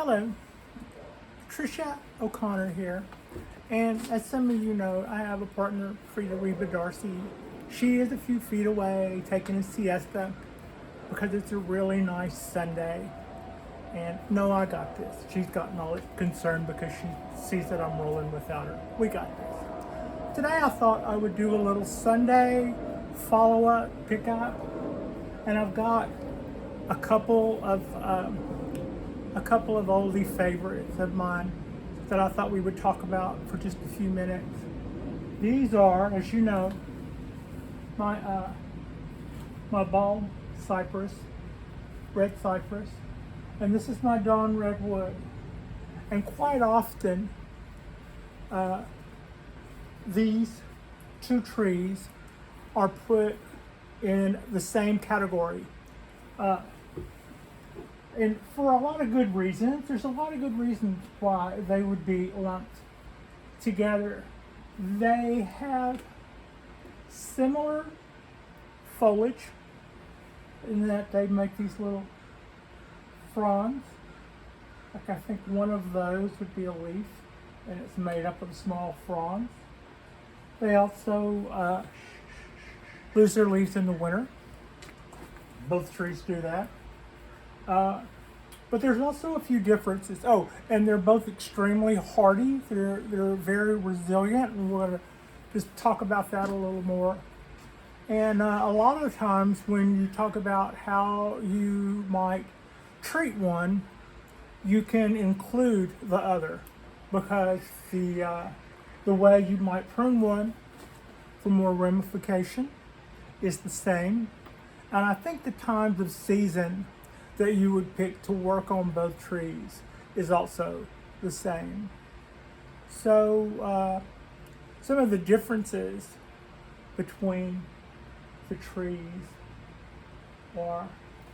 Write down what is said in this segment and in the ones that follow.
Hello, Patricia O'Connor here, and as some of you know, I have a partner, Frida Darcy. She is a few feet away taking a siesta because it's a really nice Sunday. And no, I got this. She's gotten all concerned because she sees that I'm rolling without her. We got this. Today I thought I would do a little Sunday follow-up pickup, and I've got a couple of oldie favorites of mine that I thought we would talk about for just a few minutes. These are, as you know, my Bald Cypress, red cypress, and this is my Dawn redwood. And quite often, these two trees are put in the same category. And for a lot of good reasons. There's a lot of good reasons why they would be lumped together. They have similar foliage in that they make these little fronds. Like I think one of those would be a leaf, and it's made up of small fronds. They also lose their leaves in the winter. Both trees do that. But there's also a few differences. Oh, and they're both extremely hardy. They're very resilient, and we're going to just talk about that a little more. And a lot of times when you talk about how you might treat one, you can include the other, because the way you might prune one for more ramification is the same. And I think the times of season that you would pick to work on both trees is also the same. So some of the differences between the trees are,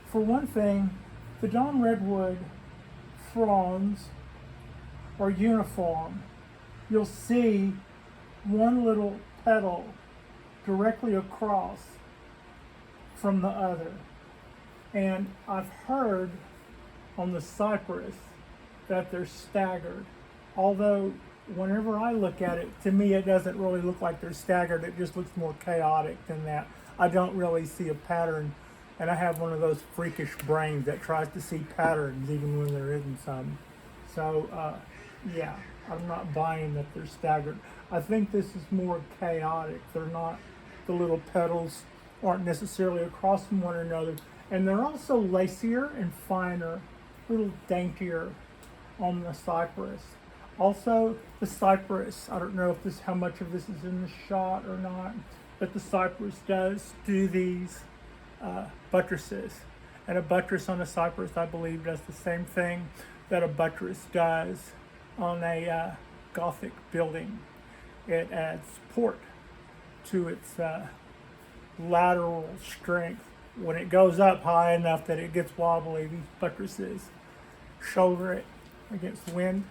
for one thing, the Dawn redwood fronds are uniform. You'll see one little petal directly across from the other. And I've heard on the cypress that they're staggered. Although whenever I look at it, to me it doesn't really look like they're staggered. It just looks more chaotic than that. I don't really see a pattern, and I have one of those freakish brains that tries to see patterns even when there isn't some. So yeah, I'm not buying that they're staggered. I think this is more chaotic. They're not, the little petals aren't necessarily across from one another. And they're also lacier and finer, a little daintier on the cypress. Also, the cypress, I don't know if this, how much of this is in the shot or not, but the cypress does do these buttresses. And a buttress on a cypress, I believe, does the same thing that a buttress does on a Gothic building. It adds support to its lateral strength. When it goes up high enough that it gets wobbly, these buttresses shoulder it against wind,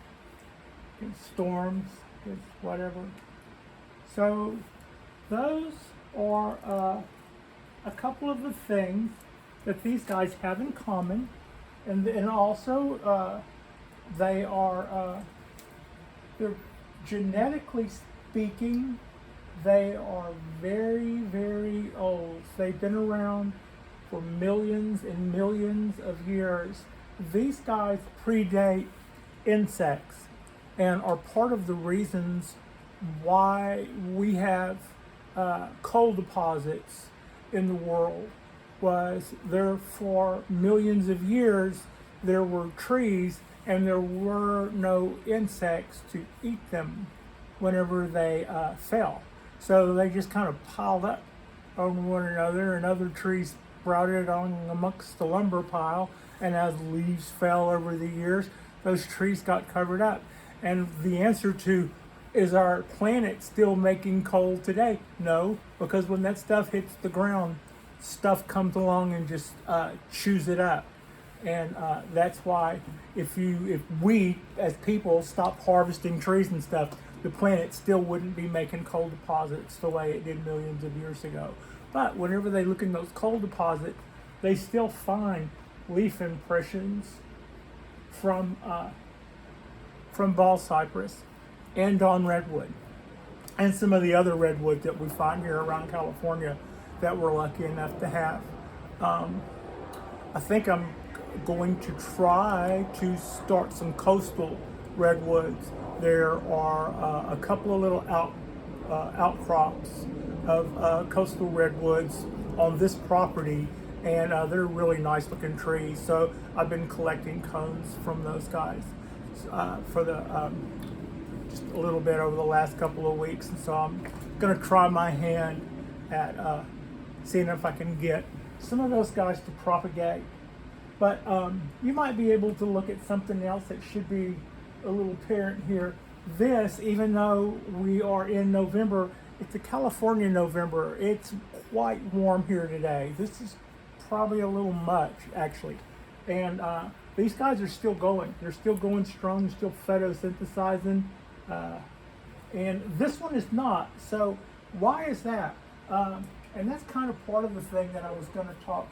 against storms, against whatever. So those are a couple of the things that these guys have in common, and also they are they're genetically speaking, they are very, very old. They've been around for millions and millions of years. These guys predate insects and are part of the reasons why we have coal deposits in the world. Was there for millions of years there were trees and there were no insects to eat them whenever they fell. So they just kind of piled up on one another, and other trees sprouted on amongst the lumber pile, and as leaves fell over the years, those trees got covered up. And the answer to, is our planet still making coal today? No, because when that stuff hits the ground, stuff comes along and just chews it up. And that's why if we as people stop harvesting trees and stuff, the planet still wouldn't be making coal deposits the way it did millions of years ago. But whenever they look in those coal deposits, they still find leaf impressions from Bald Cypress and on Redwood, and some of the other redwoods that we find here around California that we're lucky enough to have. I think I'm going to try to start some coastal redwoods. There are a couple of little outcrops of coastal redwoods on this property, and they're really nice looking trees. So I've been collecting cones from those guys for the just a little bit over the last couple of weeks, and so I'm going to try my hand at seeing if I can get some of those guys to propagate. But you might be able to look at something else that should be a little apparent here. This, even though we are in November, it's a California November. It's quite warm here today. This is probably a little much, actually. And these guys are still going. They're still going strong, still photosynthesizing. And this one is not. So why is that? And that's kind of part of the thing that I was going to talk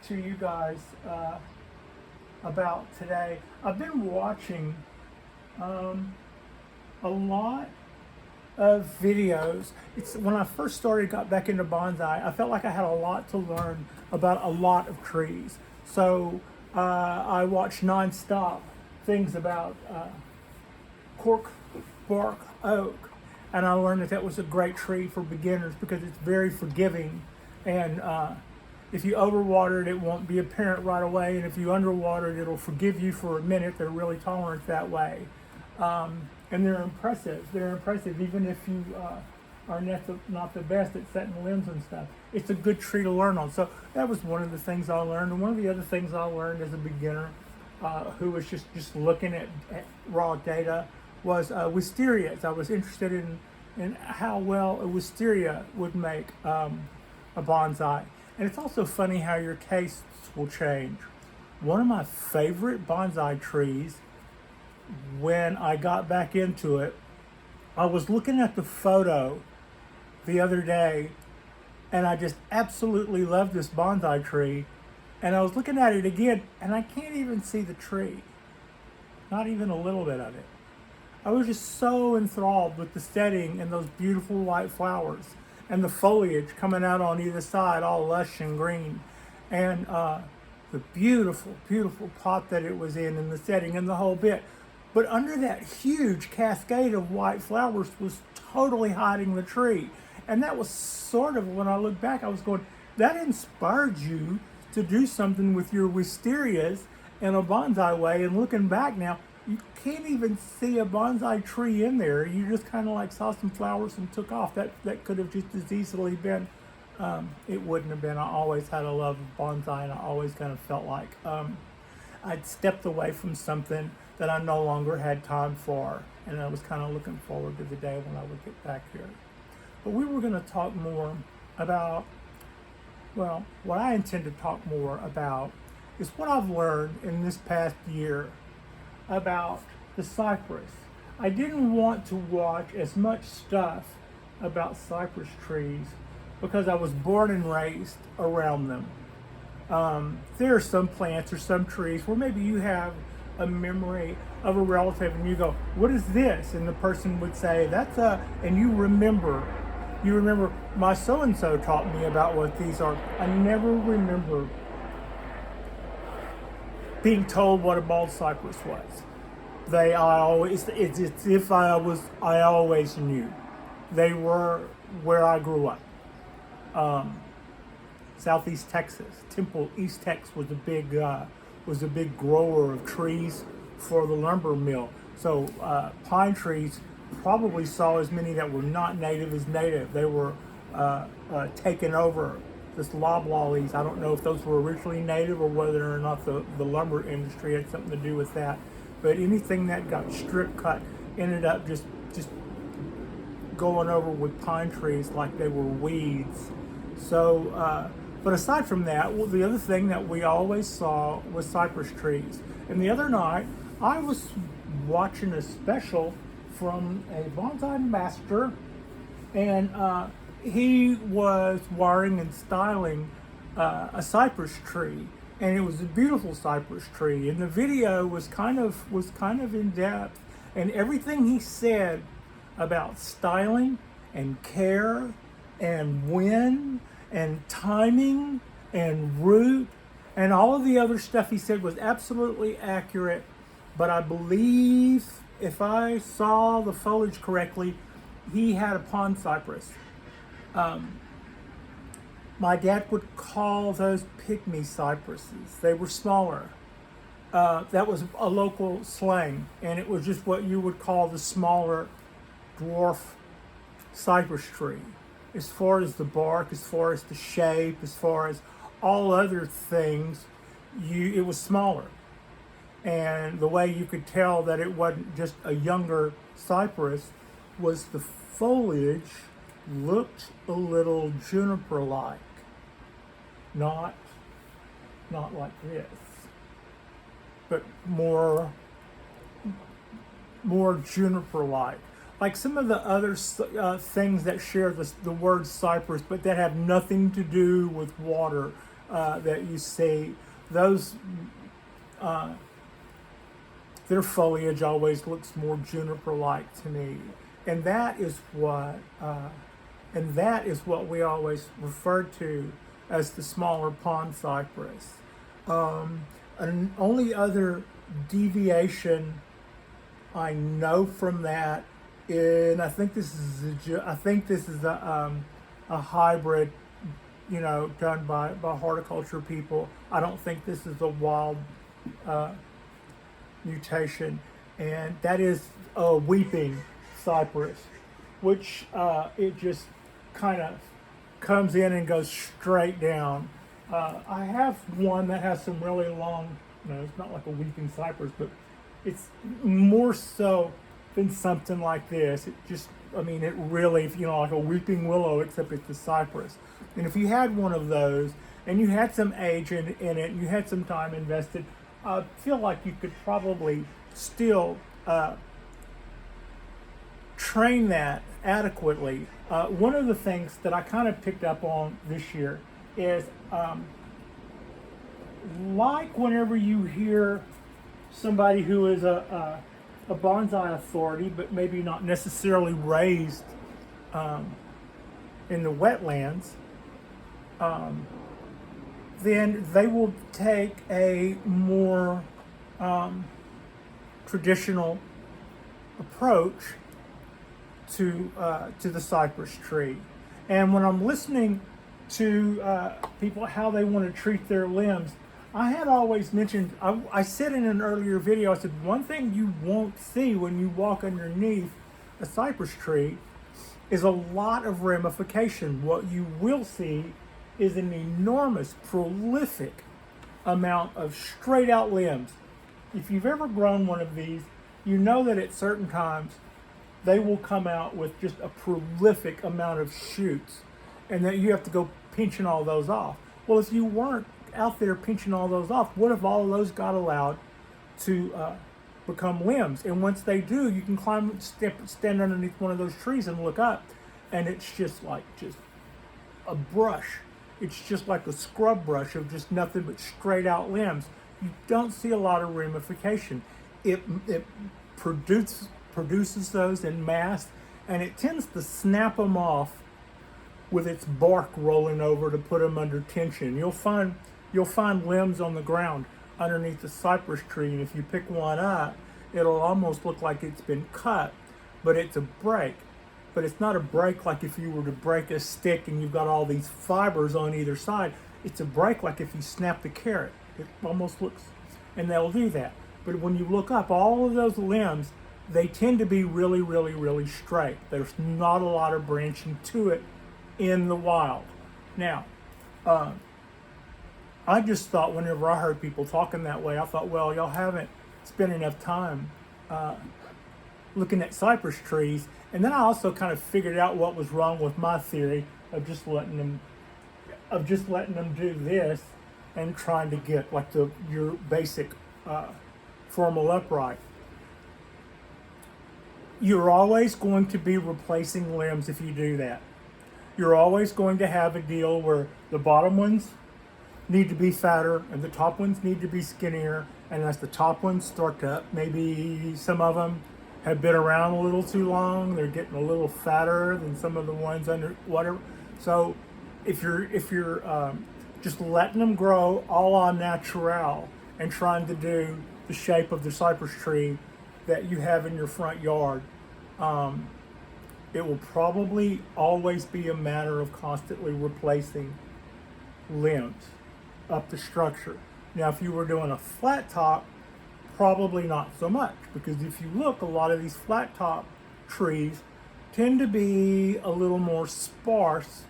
to you guys about today. I've been watching a lot of videos. It's when I first got back into bonsai, I felt like I had a lot to learn about a lot of trees. So I watched nonstop things about Cork Bark Oak, and I learned that that was a great tree for beginners because it's very forgiving, and if you overwater it, it won't be apparent right away, and if you underwater it, it'll forgive you for a minute. They're really tolerant that way. And they're impressive. They're impressive even if you are not the best at setting limbs and stuff. It's a good tree to learn on. So that was one of the things I learned. And one of the other things I learned as a beginner who was just looking at raw data was wisterias. I was interested in how well a wisteria would make a bonsai. And it's also funny how your tastes will change. One of my favorite bonsai trees, when I got back into it, I was looking at the photo the other day, and I just absolutely love this bonsai tree. And I was looking at it again, and I can't even see the tree. Not even a little bit of it. I was just so enthralled with the setting and those beautiful white flowers and the foliage coming out on either side, all lush and green. And the beautiful, beautiful pot that it was in and the setting and the whole bit. But under that huge cascade of white flowers was totally hiding the tree. And that was sort of, when I look back, I was going, that inspired you to do something with your wisterias in a bonsai way. And looking back now, you can't even see a bonsai tree in there. You just kind of like saw some flowers and took off. That could have just as easily been, it wouldn't have been. I always had a love of bonsai, and I always kind of felt like I'd stepped away from something that I no longer had time for, and I was kind of looking forward to the day when I would get back here. But we were going to talk more about, well, what I intend to talk more about is what I've learned in this past year about the cypress. I didn't want to watch as much stuff about cypress trees because I was born and raised around them. There are some plants or some trees where maybe you have a memory of a relative and you go, what is this? And the person would say, that's and you remember, my so-and-so taught me about what these are. I never remember being told what a bald cypress was. I always knew. They were where I grew up. Southeast Texas, Temple, East Texas was a big grower of trees for the lumber mill. So pine trees probably saw as many that were not native as native. They were taken over. This loblollies, I don't know if those were originally native or whether or not the lumber industry had something to do with that. But anything that got strip cut ended up just going over with pine trees like they were weeds. So, but aside from that, well, the other thing that we always saw was cypress trees. And the other night, I was watching a special from a bonsai master, and he was wiring and styling a cypress tree. and it was a beautiful cypress tree. And the video was kind of in depth, and everything he said about styling and care and wind and timing and root and all of the other stuff he said was absolutely accurate. But I believe, if I saw the foliage correctly, he had a pond cypress. My dad would call those pygmy cypresses. They were smaller. That was a local slang, and it was just what you would call the smaller dwarf cypress tree. As far as the bark, as far as the shape, as far as all other things, it was smaller. And the way you could tell that it wasn't just a younger cypress was the foliage looked a little juniper-like. Not like this, but more juniper-like. Like some of the other things that share the word cypress, but that have nothing to do with water that you see. Those, their foliage always looks more juniper-like to me, and that is what we always referred to as the smaller pond cypress. An only other deviation I know from that, and I think this is a hybrid, done by horticulture people. I don't think this is a wild mutation, and that is a weeping cypress, which it just kind of comes in and goes straight down. I have one that has some really long, it's not like a weeping cypress, but it's more so than something like this. It just, it really, like a weeping willow, except it's a cypress. And if you had one of those and you had some age in it, and you had some time invested, I feel like you could probably still train that adequately. One of the things that I kind of picked up on this year is like whenever you hear somebody who is a bonsai authority, but maybe not necessarily raised in the wetlands, then they will take a more traditional approach to the cypress tree. And when I'm listening to people how they want to treat their limbs, I had always mentioned, I said in an earlier video, I said one thing you won't see when you walk underneath a cypress tree is a lot of ramification. What you will see is an enormous, prolific amount of straight out limbs. If you've ever grown one of these, you know that at certain times they will come out with just a prolific amount of shoots, and that you have to go pinching all those off. Well, if you weren't out there pinching all those off, what if all of those got allowed to become limbs? And once they do, you can stand underneath one of those trees and look up, and it's just a brush. It's just like a scrub brush of just nothing but straight out limbs. You don't see a lot of ramification. It produces those in mass, and it tends to snap them off with its bark rolling over to put them under tension. You'll find limbs on the ground underneath the cypress tree, and if you pick one up, it'll almost look like it's been cut, but it's a break. But it's not a break like if you were to break a stick and you've got all these fibers on either side. It's a break like if you snap the carrot. It almost looks, and they'll do that. But when you look up, all of those limbs, they tend to be really, really, really straight. There's not a lot of branching to it in the wild. Now, I just thought whenever I heard people talking that way, I thought, well, y'all haven't spent enough time looking at cypress trees. And then I also kind of figured out what was wrong with my theory of just letting them do this and trying to get like your basic formal upright. You're always going to be replacing limbs if you do that. You're always going to have a deal where the bottom ones need to be fatter and the top ones need to be skinnier. And as the top ones start to, maybe some of them have been around a little too long, they're getting a little fatter than some of the ones under whatever. So if you're just letting them grow all on natural and trying to do the shape of the cypress tree that you have in your front yard, it will probably always be a matter of constantly replacing limbs up the structure. Now, if you were doing a flat top, probably not so much, because if you look, a lot of these flat top trees tend to be a little more sparse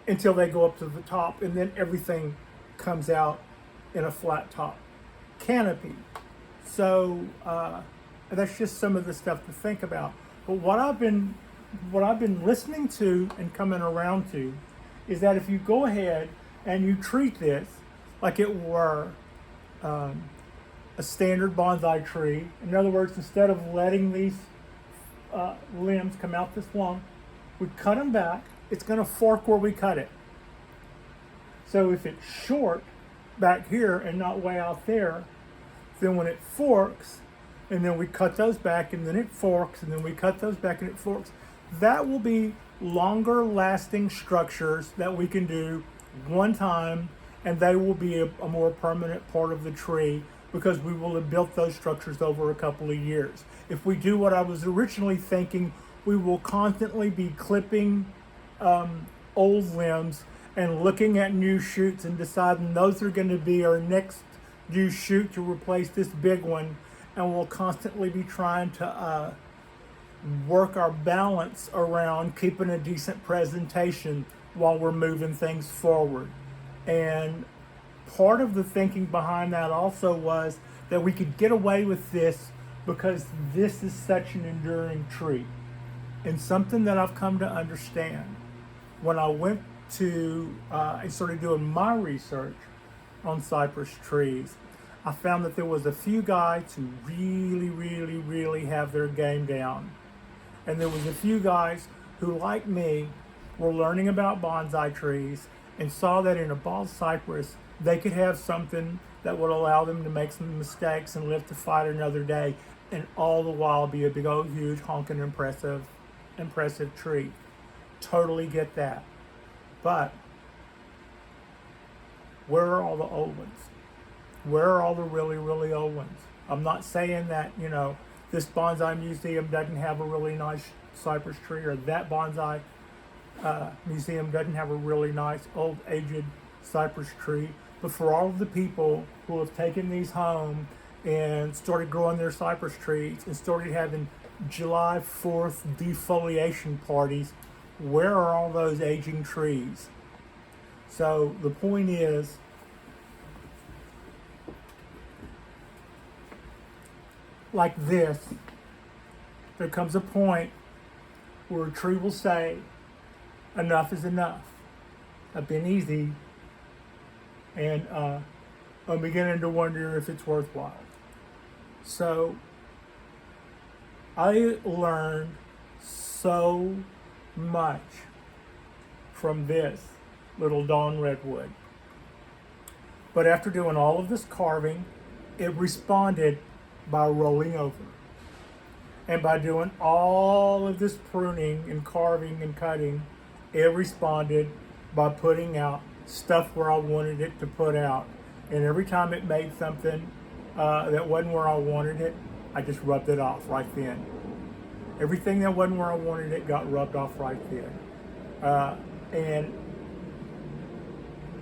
until they go up to the top, and then everything comes out in a flat top canopy. So that's just some of the stuff to think about. But what I've been listening to and coming around to is that if you go ahead and you treat this like it were a standard bonsai tree, in other words, instead of letting these limbs come out this long, we cut them back. It's going to fork where we cut it. So if it's short back here and not way out there, then when it forks, and then we cut those back, and then it forks, and then we cut those back, and it forks, that will be longer lasting structures that we can do one time, and they will be a more permanent part of the tree because we will have built those structures over a couple of years. If we do what I was originally thinking, we will constantly be clipping old limbs and looking at new shoots and deciding those are going to be our next new shoot to replace this big one, and we'll constantly be trying to work our balance around keeping a decent presentation while we're moving things forward. And part of the thinking behind that also was that we could get away with this because this is such an enduring tree. And something that I've come to understand when I went to and started doing my research on cypress trees, I found that there was a few guys who really have their game down. And there was a few guys who, like me, were learning about bonsai trees and saw that in a bald cypress, they could have something that would allow them to make some mistakes and live to fight another day, and all the while be a big old huge honking impressive tree. Totally get that. But where are all the old ones? Where are all the really old ones? I'm not saying that, this bonsai museum doesn't have a really nice cypress tree, or that bonsai museum doesn't have a really nice old aged cypress tree. But for all of the people who have taken these home and started growing their cypress trees and started having July 4th defoliation parties, where are all those aging trees? So the point is, like this, there comes a point where a tree will say, enough is enough. I've been easy, and I'm beginning to wonder if it's worthwhile. So I learned so much from this little dawn redwood. But after doing all of this carving, it responded by rolling over. And by doing all of this pruning and carving and cutting, it responded by putting out stuff where I wanted it to put out. And every time it made something that wasn't where I wanted it, I just rubbed it off right then. Everything that wasn't where I wanted it got rubbed off right then. And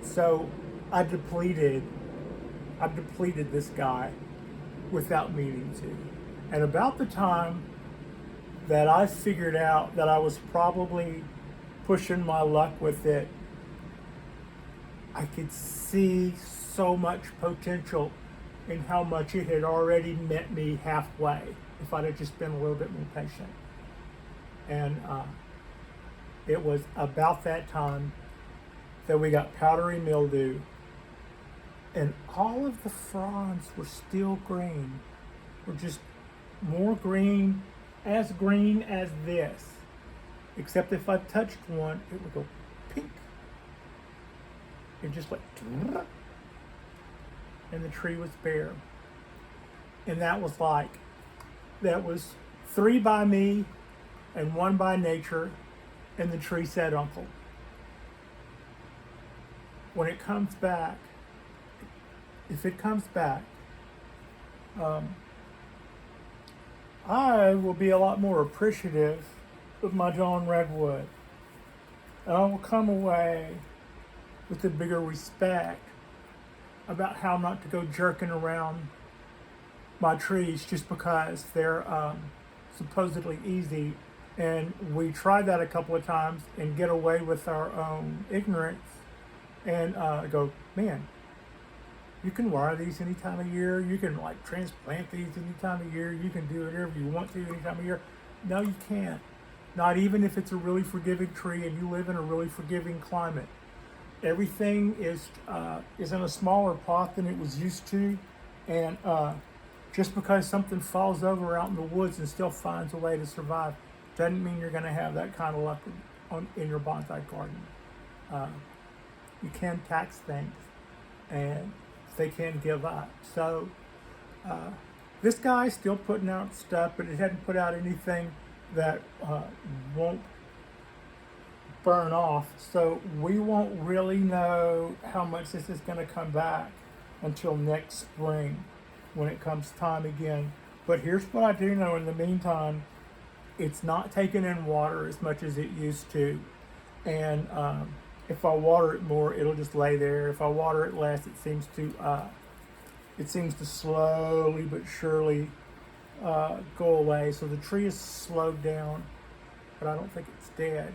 so I depleted this guy without meaning to. And about the time that I figured out that I was probably pushing my luck with it, I could see so much potential in how much it had already met me halfway if I'd have just been a little bit more patient. And it was about that time that we got powdery mildew, and all of the fronds were still green, were just more green as this, except if I touched one, it would go pink. It just went, and the tree was bare. And that was 3 by me and 1 by nature, and the tree said uncle. When it comes back, if it comes back, I will be a lot more appreciative of my John Redwood. And I will come away with a bigger respect about how not to go jerking around my trees just because they're supposedly easy. And we tried that a couple of times and get away with our own ignorance and go, man, you can wire these any time of year. You can like transplant these any time of year. You can do whatever you want to any time of year. No, you can't. Not even if it's a really forgiving tree and you live in a really forgiving climate. Everything is in a smaller pot than it was used to, and just because something falls over out in the woods and still finds a way to survive doesn't mean you're going to have that kind of luck in your bonsai garden. You can tax things, and they can give up. So this guy's still putting out stuff, but it hadn't put out anything that won't burn off. So we won't really know how much this is going to come back until next spring when it comes time again. But here's what I do know in the meantime. It's not taking in water as much as it used to. And if I water it more, it'll just lay there. If I water it less, it seems to slowly but surely go away. So the tree is slowed down, but I don't think it's dead.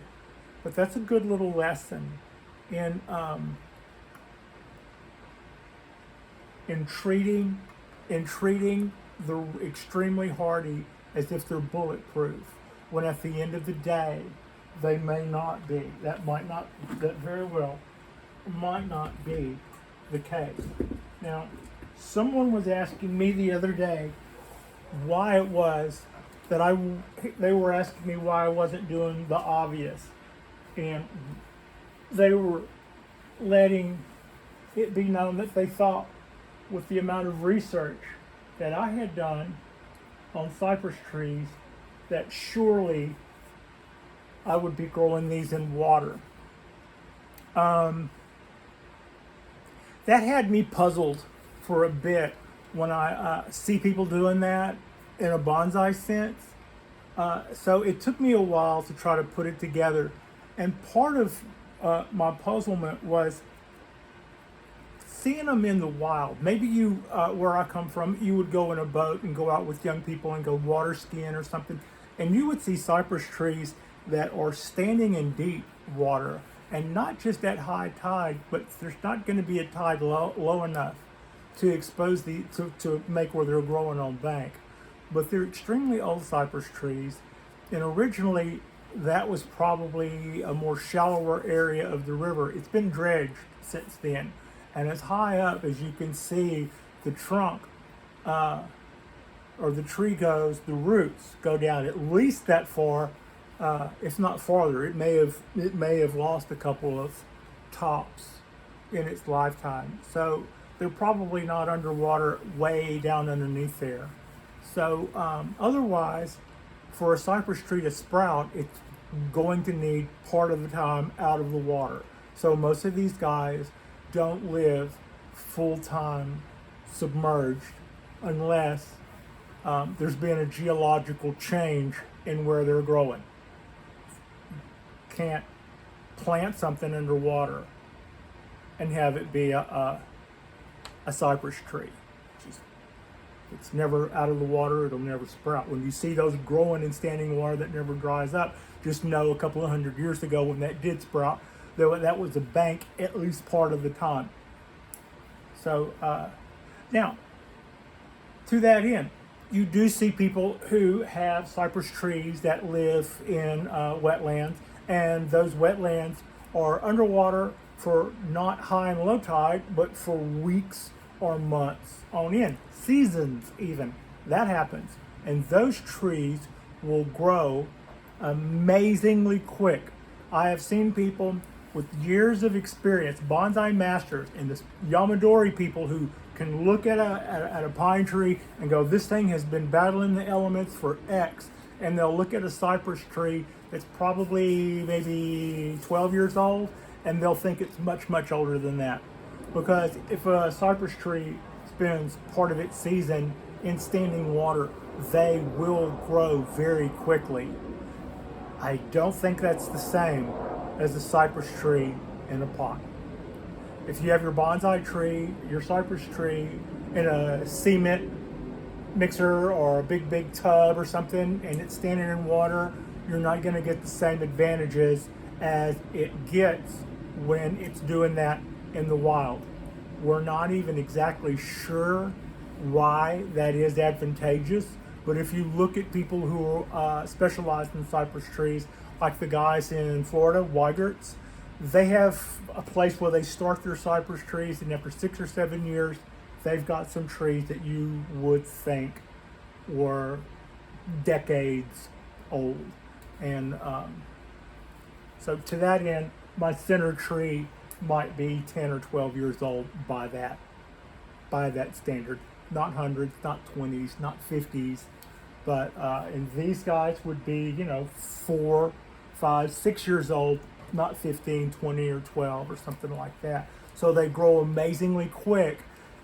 But that's a good little lesson in treating the extremely hardy as if they're bulletproof, when at the end of the day they may not be. That very well might not be the case. Now, someone was asking me the other day why it was that they were asking me why I wasn't doing the obvious. And they were letting it be known that they thought, with the amount of research that I had done on cypress trees, that surely I would be growing these in water. That had me puzzled for a bit when I see people doing that in a bonsai sense. So it took me a while to try to put it together. And part of my puzzlement was seeing them in the wild. Maybe you, where I come from, you would go in a boat and go out with young people and go water skiing or something, and you would see cypress trees that are standing in deep water, and not just at high tide, but there's not going to be a tide low enough to expose to make where they're growing on bank. But they're extremely old cypress trees, and originally that was probably a more shallower area of the river. It's been dredged since then, and as high up as you can see the trunk or the tree goes, the roots go down at least that far, if not farther. It may have lost a couple of tops in its lifetime, so they're probably not underwater way down underneath there. So otherwise, for a cypress tree to sprout, it's going to need part of the time out of the water. So most of these guys don't live full-time submerged unless there's been a geological change in where they're growing. Can't plant something underwater and have it be a cypress tree. It's never out of the water, it'll never sprout. When you see those growing in standing water that never dries up, just know a couple of hundred years ago when that did sprout, that was a bank at least part of the time. So now, to that end, you do see people who have cypress trees that live in wetlands, and those wetlands are underwater for not high and low tide, but for weeks or months on end, seasons even. That happens, and those trees will grow amazingly quick. I have seen people with years of experience, bonsai masters and the Yamadori people who can look at a pine tree and go, this thing has been battling the elements for X, and they'll look at a cypress tree that's probably maybe 12 years old, and they'll think it's much, much older than that. Because if a cypress tree spends part of its season in standing water, they will grow very quickly. I don't think that's the same as a cypress tree in a pot. If you have your bonsai tree, your cypress tree, in a cement mixer or a big tub or something, and it's standing in water, you're not going to get the same advantages as it gets when it's doing that in the wild. We're not even exactly sure why that is advantageous, but if you look at people who specialize in cypress trees, like the guys in Florida, Weigerts, they have a place where they start their cypress trees, and after 6 or 7 years, they've got some trees that you would think were decades old. And so to that end, my center tree might be 10 or 12 years old by that standard. Not hundreds, not 20s, not 50s, but and these guys would be, 4, 5, 6 years old, not 15, 20, or 12 or something like that. So they grow amazingly quick,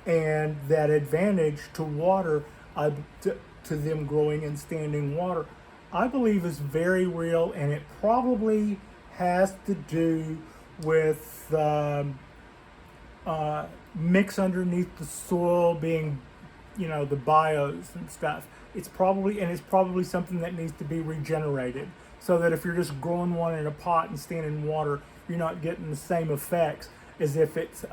and that advantage to water, to them growing in standing water, I believe is very real, and it probably has to do with mix underneath the soil being, the bios and stuff. It's probably something that needs to be regenerated, so that if you're just growing one in a pot and standing in water, you're not getting the same effects as if it's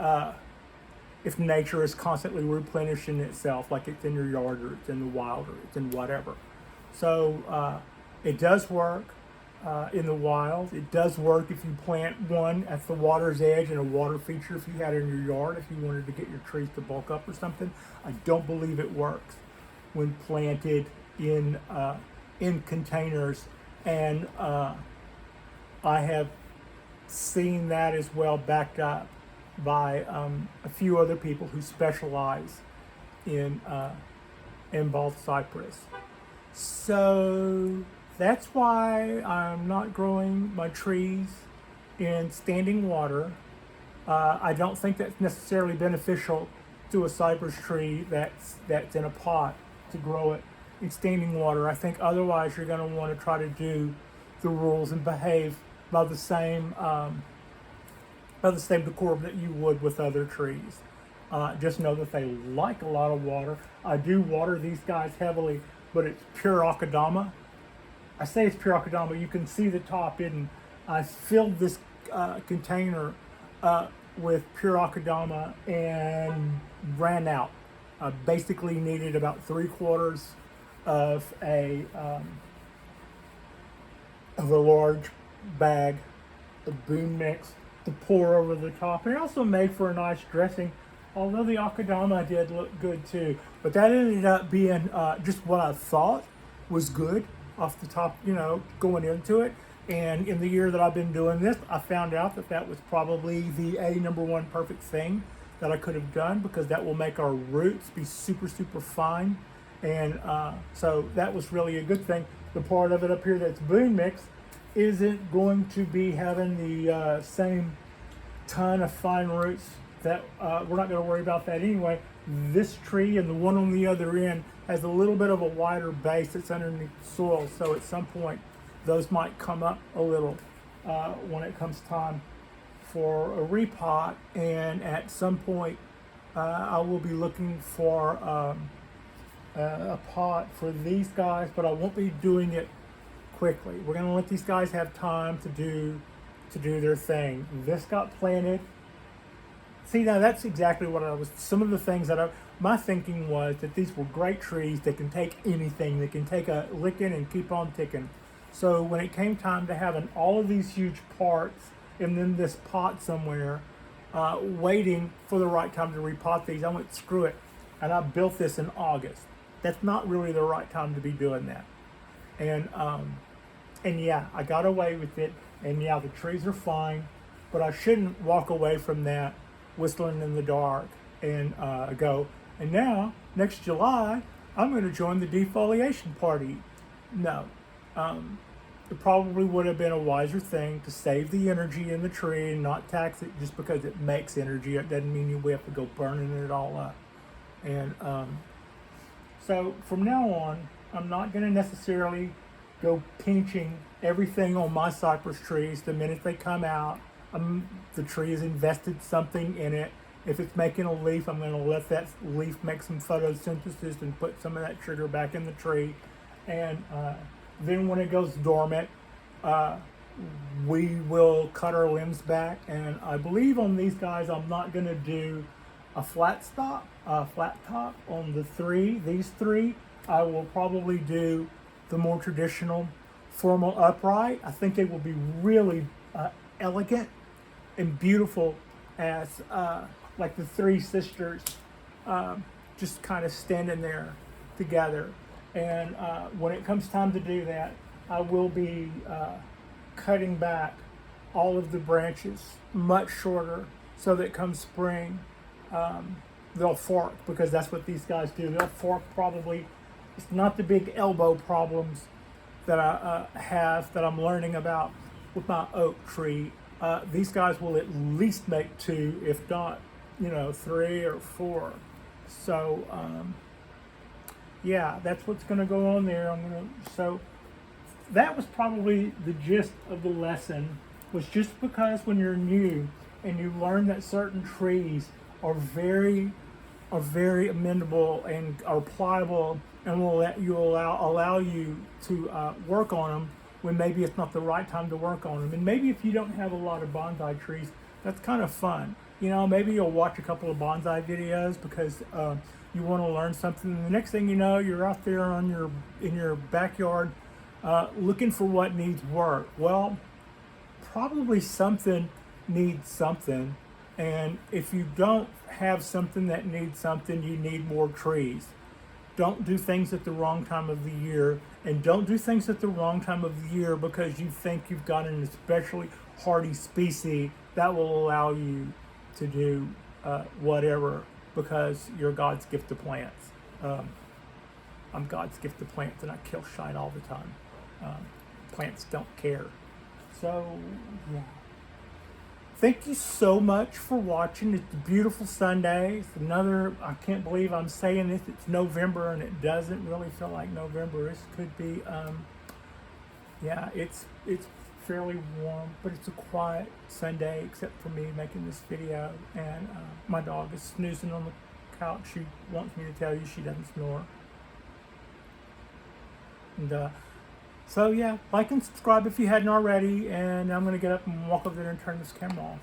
if nature is constantly replenishing itself, like it's in your yard or it's in the wild or it's in whatever. So it does work in the wild. It does work if you plant one at the water's edge in a water feature, if you had it in your yard, if you wanted to get your trees to bulk up or something. I don't believe it works when planted in containers, and I have seen that as well backed up by a few other people who specialize in Bald Cypress. So that's why I'm not growing my trees in standing water. I don't think that's necessarily beneficial to a cypress tree that's in a pot, to grow it in standing water. I think otherwise you're going to want to try to do the rules and behave by the same decorum that you would with other trees. Just know that they like a lot of water. I do water these guys heavily, but it's pure akadama. I say it's pure akadama. You can see the top in. I filled this container with pure akadama and ran out. I basically needed about 3/4 of a large bag of boom mix to pour over the top. And it also made for a nice dressing, although the akadama did look good too. But that ended up being just what I thought was good off the top, going into it. And in the year that I've been doing this, I found out that was probably the number one perfect thing that I could have done, because that will make our roots be super, super fine. And so that was really a good thing. The part of it up here that's boom mix isn't going to be having the same ton of fine roots. That we're not going to worry about that anyway. This tree and the one on the other end has a little bit of a wider base that's underneath the soil, so at some point those might come up a little when it comes time for a repot. And at some point I will be looking for a pot for these guys, but I won't be doing it quickly. We're going to let these guys have time to do their thing. This got planted. See, now that's exactly what some of the things that my thinking was that these were great trees. They can take anything. They can take a licking and keep on ticking. So when it came time to having all of these huge parts and then this pot somewhere, waiting for the right time to repot these, I went, screw it. And I built this in August. That's not really the right time to be doing that. And yeah, I got away with it. And yeah, the trees are fine. but I shouldn't walk away from that whistling in the dark and go, and now, next July, I'm going to join the defoliation party. No. It probably would have been a wiser thing to save the energy in the tree and not tax it just because it makes energy. It doesn't mean we have to go burning it all up. And so from now on, I'm not going to necessarily go pinching everything on my cypress trees the minute they come out. The tree has invested something in it. If it's making a leaf, I'm going to let that leaf make some photosynthesis and put some of that sugar back in the tree. And then when it goes dormant, we will cut our limbs back. And I believe on these guys, I'm not going to do a flat top on these three. I will probably do the more traditional formal upright. I think they will be really elegant and beautiful as like the three sisters just kind of standing there together. And when it comes time to do that, I will be cutting back all of the branches much shorter so that come spring, they'll fork, because that's what these guys do. They'll fork probably. It's not the big elbow problems that I have that I'm learning about with my oak tree. These guys will at least make 2, if not, 3 or 4. So, yeah, that's what's going to go on there. So that was probably the gist of the lesson, was just because when you're new and you learn that certain trees are very amendable and are pliable and will allow you to work on them when maybe it's not the right time to work on them. And maybe if you don't have a lot of bonsai trees, that's kind of fun. Maybe you'll watch a couple of bonsai videos because you want to learn something. And the next thing you know, you're out there in your backyard looking for what needs work. Well, probably something needs something. And if you don't have something that needs something, you need more trees. Don't do things at the wrong time of the year, and don't do things at the wrong time of the year because you think you've got an especially hardy species that will allow you to do whatever, because you're God's gift to plants. I'm God's gift to plants, and I kill shite all the time. Plants don't care. So, yeah. Thank you so much for watching. It's a beautiful Sunday. It's I can't believe I'm saying this, it's November and it doesn't really feel like November. This could be, yeah, it's fairly warm, but it's a quiet Sunday except for me making this video. And my dog is snoozing on the couch. She wants me to tell you she doesn't snore. And so yeah, like and subscribe if you hadn't already, and I'm going to get up and walk over there and turn this camera off.